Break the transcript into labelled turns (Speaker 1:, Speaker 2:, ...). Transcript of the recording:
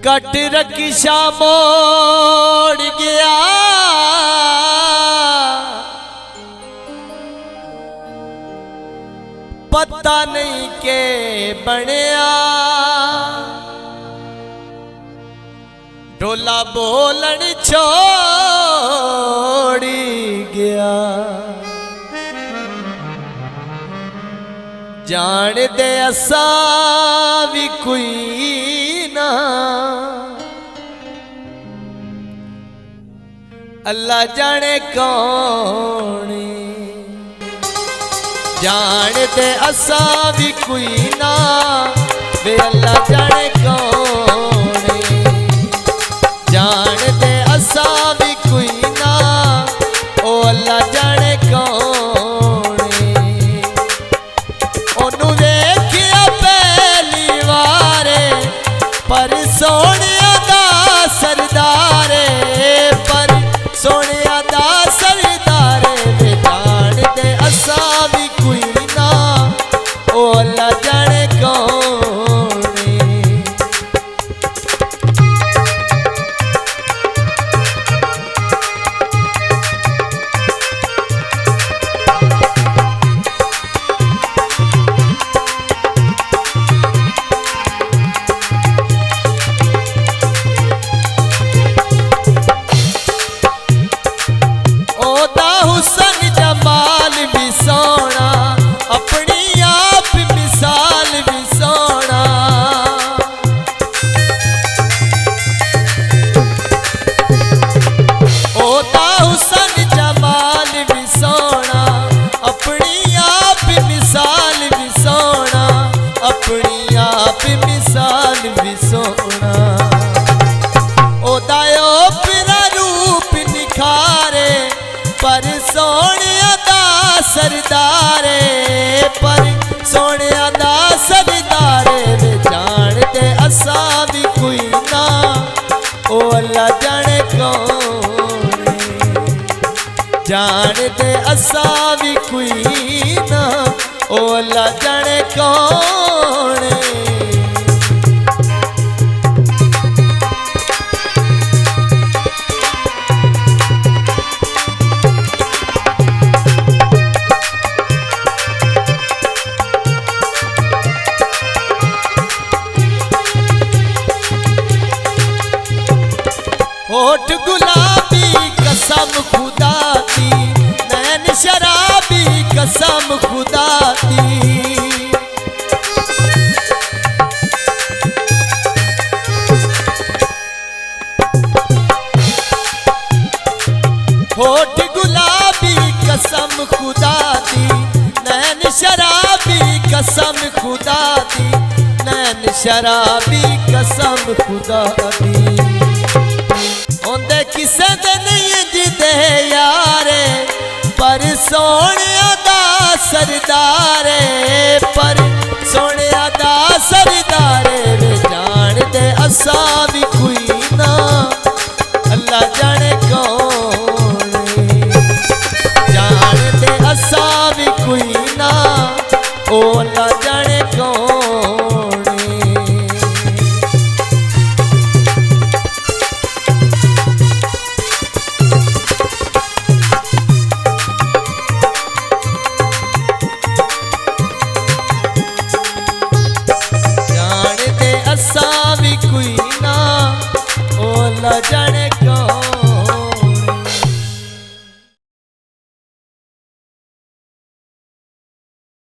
Speaker 1: cut रकीशा मोड़ गया पता नहीं के बनया ढोला बोलन छोड़ी गया जान दे असा भी कोई ना अल्लाह जाने कौन जान दे असा भी कोई ना वे अल्लाह जाने कौन जान दे असा भी कोई ना ओ अल्लाह जाने कौन ओनू वेखिया पहली वारे पर सोनिया दा सरदारे पर सोनिया दा सरदारे वे जान दे असा भी कोई ना ओ अल्लाह जाने कौन हुसन जमाल भी सोना अपनी आप मिसाल भी सोना ओदा हुसन जमाल भी सोना अपनी आप मिसाल भी सोना अपनी आप मिसाल भी सोना ओदा ओपरा रूप निखारे पर सोनिया दा सरदारे पर सोनिया दा सरदारे वे जान दे असा भी कोई ना ओ अल्लाह जाने कौन जान दे असा भी कोई ना ओ अल्लाह जाने कौन होठ गुलाबी कसम खुदा दी नैन शराबी कसम खुदा दी होठ गुलाबी कसम खुदा दी नैन शराबी कसम खुदा दी नैन शराबी कसम खुदा दी किसे दे नहीं जिदे यारे पर सोनिया दा सरदारे पर सोनिया दा सरदारे वे जान दे असा भी कोई ना अल्लाह जाने कौन जान दे असा भी कोई ना ओ अल्लाह जाने कौन जाने